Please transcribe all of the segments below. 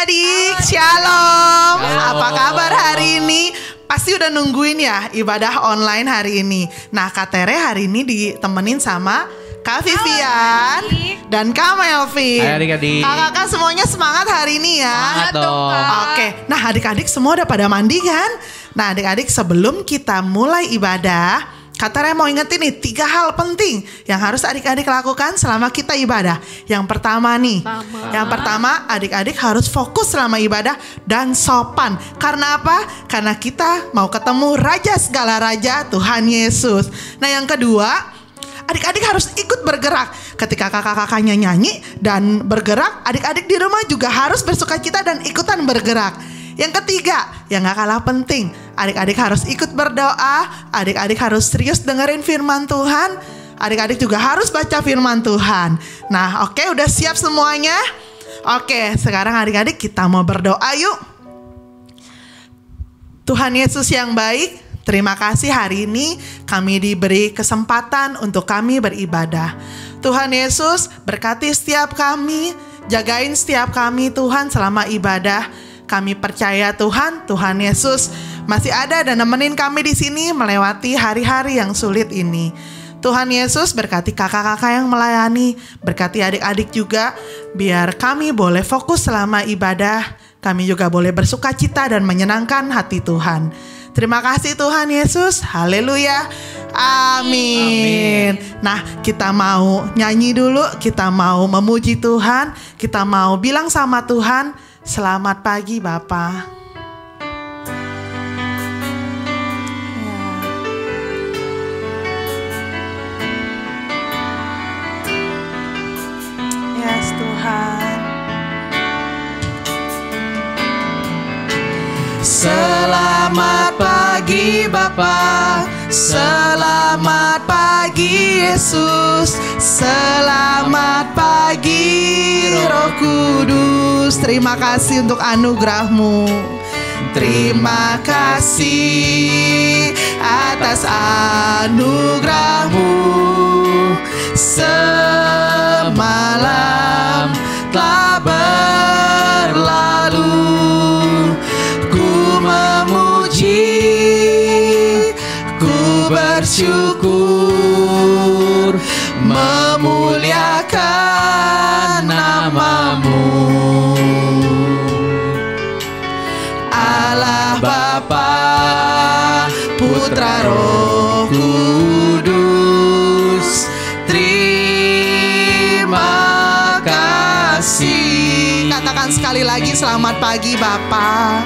adik-adik, shalom. Apa kabar hari ini? Pasti udah nungguin ya ibadah online hari ini. Nah, Kak Tere hari ini ditemenin sama Kak Vivian dan Kak Melvin. Hai adik-adik. Kakak semuanya semangat hari ini ya. Semangat dong. Oke, nah adik-adik semua udah pada mandi kan? Nah adik-adik sebelum kita mulai ibadah, Kak Tere mau ingetin nih 3 hal penting yang harus adik-adik lakukan selama kita ibadah. Yang pertama nih, adik-adik harus fokus selama ibadah dan sopan. Karena apa? Karena kita mau ketemu Raja segala Raja, Tuhan Yesus. Nah yang kedua, adik-adik harus ikut bergerak. Ketika kakak-kakaknya nyanyi dan bergerak, adik-adik di rumah juga harus bersukacita dan ikutan bergerak. Yang ketiga, yang gak kalah penting, adik-adik harus ikut berdoa. Adik-adik harus serius dengerin firman Tuhan. Adik-adik juga harus baca firman Tuhan. Nah oke, udah siap semuanya? Oke, sekarang adik-adik kita mau berdoa yuk. Tuhan Yesus yang baik, terima kasih hari ini kami diberi kesempatan untuk kami beribadah. Tuhan Yesus berkati setiap kami, jagain setiap kami Tuhan selama ibadah. Kami percaya Tuhan Yesus masih ada dan nemenin kami di sini melewati hari-hari yang sulit ini. Tuhan Yesus berkati kakak-kakak yang melayani, berkati adik-adik juga, biar kami boleh fokus selama ibadah. Kami juga boleh bersukacita dan menyenangkan hati Tuhan. Terima kasih Tuhan Yesus. Haleluya. Amin. Nah, kita mau nyanyi dulu, kita mau memuji Tuhan, kita mau bilang sama Tuhan, selamat pagi Bapa. Yes Tuhan. Selamat pagi Bapa, selamat pagi Yesus, selamat pagi Roh Kudus. Terima kasih untuk anugerah-Mu. Terima kasih atas anugerah-Mu. Semalam telah berlalu, ku bersyukur, memuliakan nama-Mu. Allah Bapa, Putra, Roh Kudus, terima kasih. Katakan sekali lagi, selamat pagi Bapa.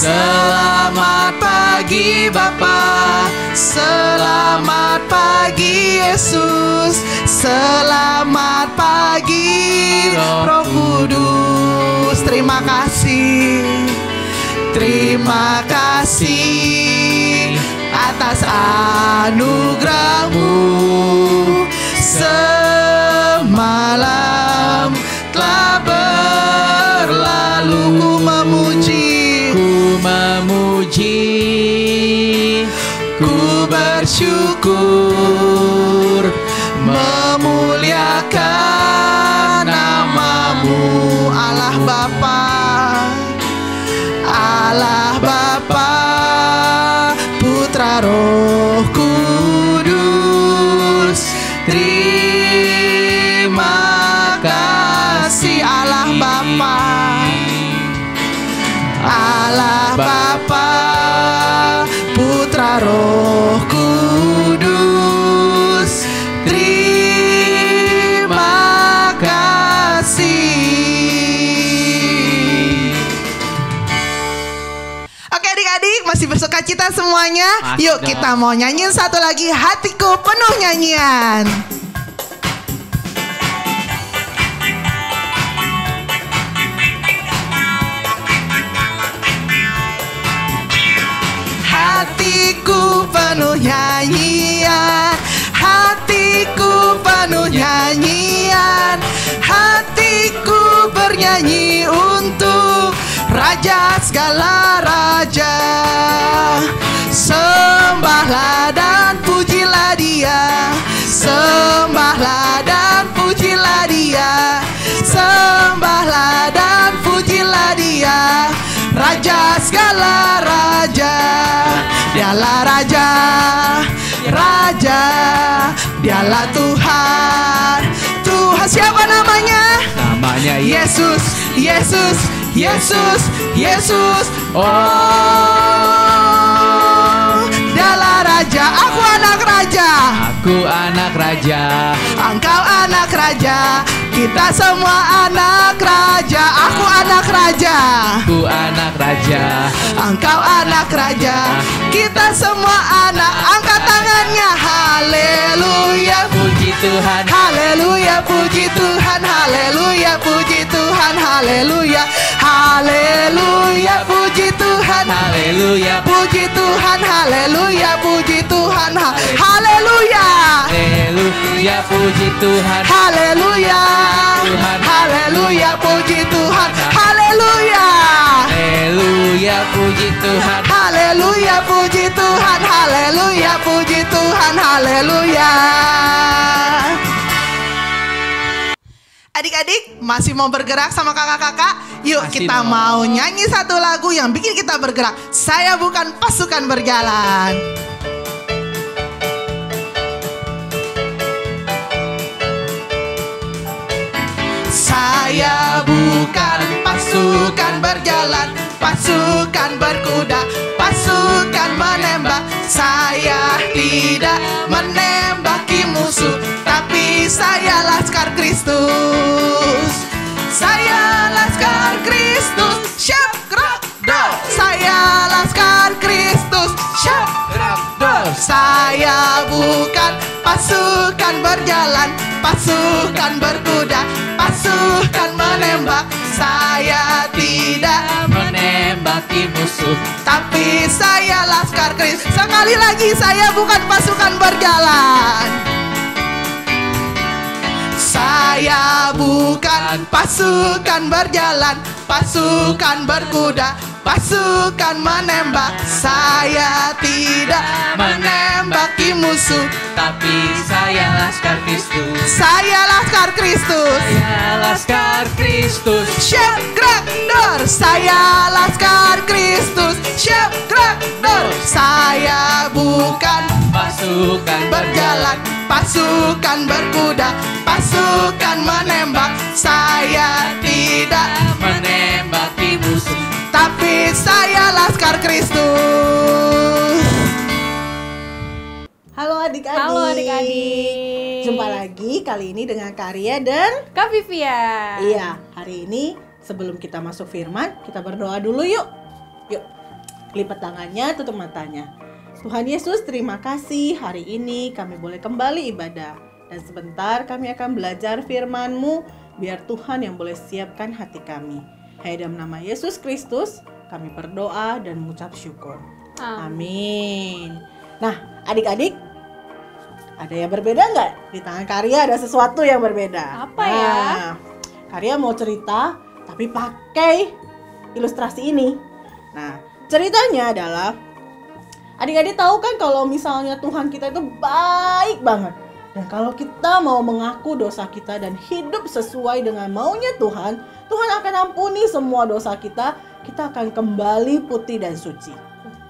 Selamat pagi Bapa, selamat pagi Yesus, selamat pagi Roh Kudus. Terima kasih, terima kasih atas anugerah-Mu. Semalam telah berlalu, ku memuji, ku bersyukur, memuliakan nama-Mu. Allah Bapa, Allah Bapa, Putra, Roh Kudus, terima kasih. Allah Bapa, Allah Bapa, Putra, Roh Kudus, terima kasih. Oke adik-adik, masih bersukacita semuanya? Yuk kita mau nyanyiin satu lagi, Hatiku Penuh Nyanyian. Hatiku penuh nyanyian, hatiku penuh nyanyian, hatiku bernyanyi untuk Raja segala raja. Sembahlah dan pujilah Dia, Dialah Raja, Raja, Dialah Tuhan. Tuhan siapa namanya? Namanya Yesus, Yesus, Yesus, Yesus. Oh, Dialah Raja. Aku anak Raja. Aku anak Raja. Engkau anak Raja. Kita semua anak Raja. Aku anak Raja. Aku anak Raja. Engkau anak Raja. Kita semua anak. Angkat tangannya. Haleluya. Puji Tuhan. Haleluya, puji Tuhan. Haleluya, puji Tuhan. Haleluya. Haleluya, puji Tuhan. Haleluya. Puji Tuhan. Haleluya, puji Tuhan. Haleluya. Haleluya. Puji Tuhan. Haleluya. Tuhan. Haleluya, puji Tuhan. Haleluya. Haleluya. Puji Tuhan. Haleluya, puji Tuhan. Haleluya, puji Tuhan. Haleluya. Adik-adik masih mau bergerak sama kakak-kakak? Yuk Masih kita mau. mau nyanyi satu lagu yang bikin kita bergerak. Saya bukan pasukan berjalan. Saya bukan pasukan berjalan, pasukan berkuda, pasukan menembak. Saya tidak menembaki musuh, tapi saya laskar Kristus. Saya laskar Kristus. Siap gerak dor. Saya laskar Kristus. Siap gerak dor. Saya bukan pasukan berjalan, pasukan berkuda, pasukan menembak. Saya tidak Menembaki musuh. tapi saya laskar Kristus. Sekali lagi, saya bukan pasukan berjalan. Saya bukan pasukan berjalan, pasukan berkuda, pasukan menembak. Saya tidak menembaki musuh, Tapi saya laskar Kristus. saya laskar Kristus. Saya laskar Kristus. Siap gerak dor. Saya laskar Kristus. Siap gerak dor. Saya bukan Pasukan berjalan, pasukan berkuda, pasukan menembak. Saya tidak menembaki musuh. tapi saya laskar Kristus. Halo adik-adik. Halo adik-adik. Jumpa lagi kali ini dengan Karya dan Kak Vivia. Iya, hari ini sebelum kita masuk firman, kita berdoa dulu yuk. Yuk, lipat tangannya, tutup matanya. Tuhan Yesus, terima kasih hari ini kami boleh kembali ibadah. Dan sebentar kami akan belajar firman-Mu, biar Tuhan yang boleh siapkan hati kami. Hanya dalam nama Yesus Kristus, kami berdoa dan mengucap syukur. Amin. Nah, adik-adik, ada yang berbeda nggak? Di tangan Karya ada sesuatu yang berbeda. Apa ya? Nah, Karya mau cerita, tapi pakai ilustrasi ini. Nah, ceritanya adalah, adik-adik tahu kan kalau misalnya Tuhan kita itu baik banget. Dan kalau kita mau mengaku dosa kita dan hidup sesuai dengan maunya Tuhan, Tuhan akan ampuni semua dosa kita. Kita akan kembali putih dan suci.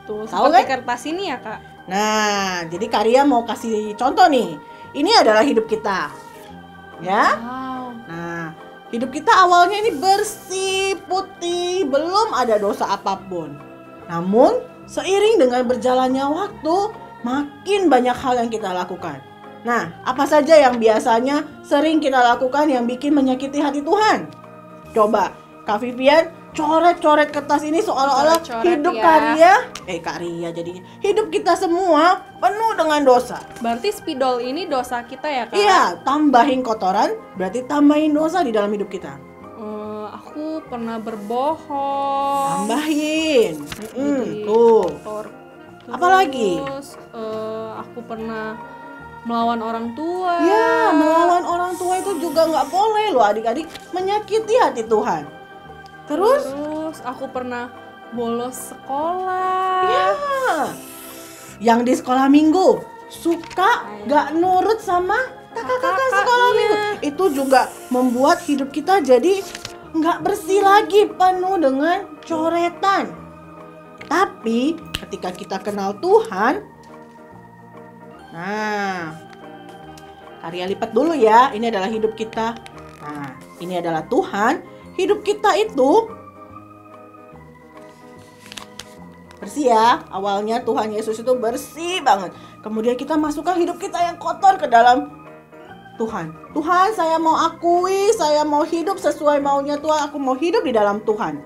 Tuh, Tahu seperti kan? kertas ini ya Kak. Nah, jadi Karya mau kasih contoh nih. Ini adalah hidup kita. Ya? Wow. Nah, hidup kita awalnya ini bersih, putih, belum ada dosa apapun. Namun, seiring dengan berjalannya waktu, makin banyak hal yang kita lakukan. Nah, apa saja yang biasanya sering kita lakukan yang bikin menyakiti hati Tuhan? Coba, Kak Vivian coret-coret kertas ini seolah-olah Coret-coret hidup ya. Karya jadinya. Hidup kita semua penuh dengan dosa. Berarti spidol ini dosa kita ya Kak? Iya, tambahin kotoran berarti tambahin dosa di dalam hidup kita. Aku pernah berbohong. Tambahin. Jadi Tuh. kotor. Apalagi? Terus aku pernah melawan orang tua. Ya, melawan orang tua itu juga nggak boleh loh adik-adik, menyakiti hati Tuhan. Terus? Terus aku pernah bolos sekolah. Ya, yang di sekolah minggu suka nggak nurut sama kakak-kakak sekolah iya. minggu. Itu juga membuat hidup kita jadi nggak bersih lagi, penuh dengan coretan. Tapi ketika kita kenal Tuhan, nah, karya lipat dulu ya. Ini adalah hidup kita. Nah, ini adalah Tuhan. Hidup kita itu bersih ya. Awalnya Tuhan Yesus itu bersih banget. Kemudian kita masukkan hidup kita yang kotor ke dalam Tuhan. Tuhan, saya mau akui, saya mau hidup sesuai maunya Tuhan. Aku mau hidup di dalam Tuhan.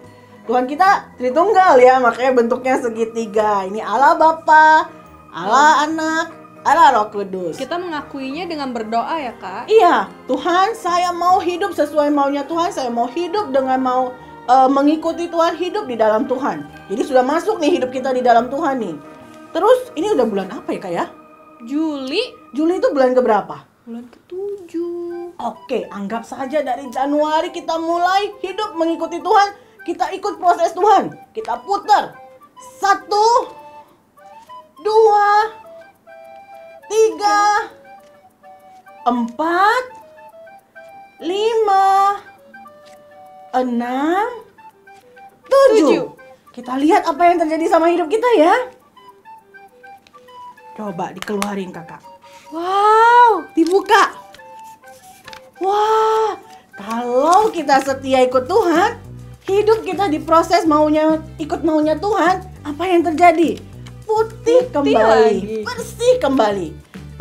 Tuhan kita Tritunggal ya, makanya bentuknya segitiga. Ini Allah Bapa, Allah Anak, Allah Roh Kudus. Kita mengakuinya dengan berdoa ya Kak. Iya, Tuhan, saya mau hidup sesuai maunya Tuhan. Saya mau hidup dengan mau mengikuti Tuhan, hidup di dalam Tuhan. Jadi sudah masuk nih hidup kita di dalam Tuhan nih. Terus ini udah bulan apa ya Kak ya? Juli Juli itu bulan keberapa? bulan ke-7. Oke, anggap saja dari Januari kita mulai hidup mengikuti Tuhan. Kita ikut proses Tuhan. Kita putar. 1, 2, 3, 4, 5, 6, 7. Kita lihat apa yang terjadi sama hidup kita ya. Coba dikeluarin kakak. Wow, Dibuka. Wah, kalau kita setia ikut Tuhan, hidup kita diproses ikut maunya Tuhan, apa yang terjadi? Putih kembali, lagi. bersih kembali.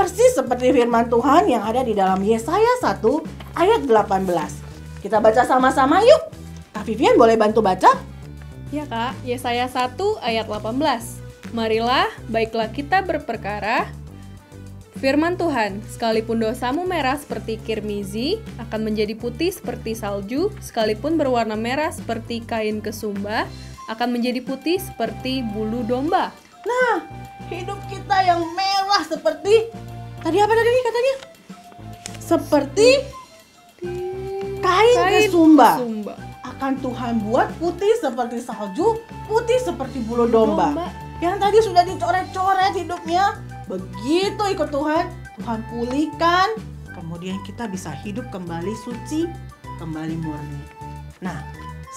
Persis seperti firman Tuhan yang ada di dalam Yesaya 1 ayat 18. Kita baca sama-sama yuk. Kak Vivian boleh bantu baca? ya Kak, Yesaya 1 ayat 18. Marilah, baiklah kita berperkara. Firman Tuhan, sekalipun dosamu merah seperti kirmizi, akan menjadi putih seperti salju, sekalipun berwarna merah seperti kain kesumba, akan menjadi putih seperti bulu domba. Nah, hidup kita yang merah seperti tadi apa tadi katanya? Seperti kain kesumba. Akan Tuhan buat putih seperti salju, putih seperti bulu domba. Yang tadi sudah dicoret-coret hidupnya, begitu ikut Tuhan, Tuhan pulihkan, kemudian kita bisa hidup kembali suci, kembali murni. Nah,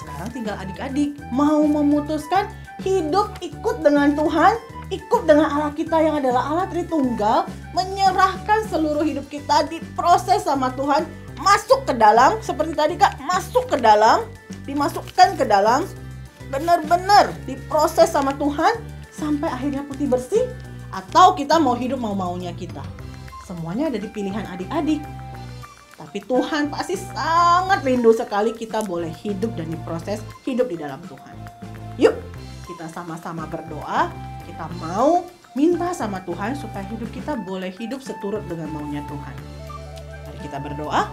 sekarang tinggal adik-adik mau memutuskan hidup ikut dengan Tuhan, ikut dengan Allah kita yang adalah Allah Tritunggal, menyerahkan seluruh hidup kita diproses sama Tuhan, masuk ke dalam, seperti tadi Kak, masuk ke dalam, dimasukkan ke dalam, benar-benar diproses sama Tuhan, sampai akhirnya putih bersih. Atau kita mau hidup mau-maunya kita. Semuanya ada di pilihan adik-adik. Tapi Tuhan pasti sangat rindu sekali kita boleh hidup dan diproses hidup di dalam Tuhan. Yuk, kita sama-sama berdoa. Kita mau minta sama Tuhan supaya hidup kita boleh hidup seturut dengan maunya Tuhan. Mari kita berdoa.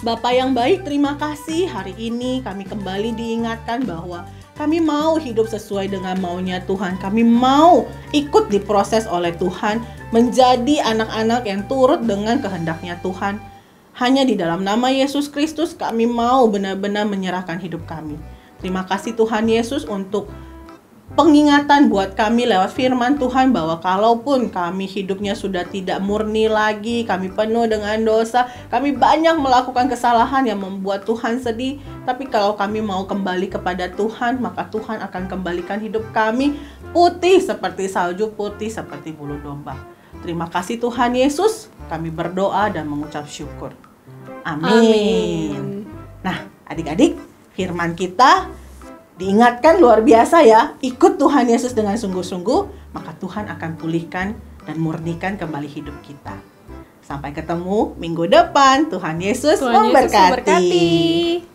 Bapa yang baik, terima kasih hari ini kami kembali diingatkan bahwa kami mau hidup sesuai dengan maunya Tuhan. Kami mau ikut diproses oleh Tuhan, menjadi anak-anak yang turut dengan kehendaknya Tuhan. Hanya di dalam nama Yesus Kristus kami mau benar-benar menyerahkan hidup kami. Terima kasih Tuhan Yesus untuk pengingatan buat kami lewat firman Tuhan bahwa kalaupun kami hidupnya sudah tidak murni lagi, kami penuh dengan dosa, kami banyak melakukan kesalahan yang membuat Tuhan sedih, tapi kalau kami mau kembali kepada Tuhan, maka Tuhan akan kembalikan hidup kami putih seperti salju, putih seperti bulu domba. Terima kasih Tuhan Yesus, kami berdoa dan mengucap syukur. Amin. Nah, adik-adik, firman kita diingatkan luar biasa ya, ikut Tuhan Yesus dengan sungguh-sungguh, maka Tuhan akan pulihkan dan murnikan kembali hidup kita. Sampai ketemu minggu depan, Tuhan Yesus memberkati.